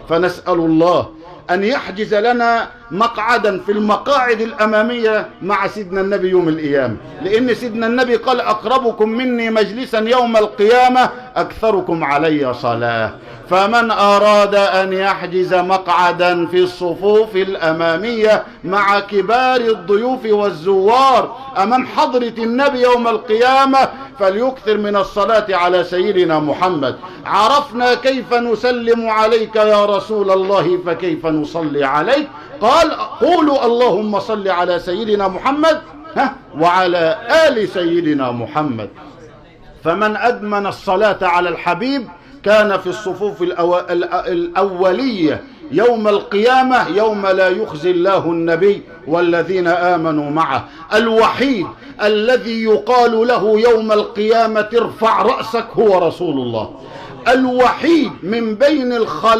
فنسأل الله أن يحجز لنا مقعدا في المقاعد الأمامية مع سيدنا النبي يوم القيامة، لأن سيدنا النبي قال أقربكم مني مجلسا يوم القيامة أكثركم علي صلاة. فمن أراد أن يحجز مقعدا في الصفوف الأمامية مع كبار الضيوف والزوار أمام حضرة النبي يوم القيامة فليكثر من الصلاة على سيدنا محمد. عرفنا كيف نسلم عليك يا رسول الله، فكيف نصلي عليك؟ قال قولوا اللهم صل على سيدنا محمد وعلى آل سيدنا محمد. فمن أدمن الصلاة على الحبيب كان في الصفوف الأولية يوم القيامة، يوم لا يخزي الله النبي والذين آمنوا معه. الوحيد الذي يقال له يوم القيامة ارفع رأسك هو رسول الله، الوحيد من بين الخلائق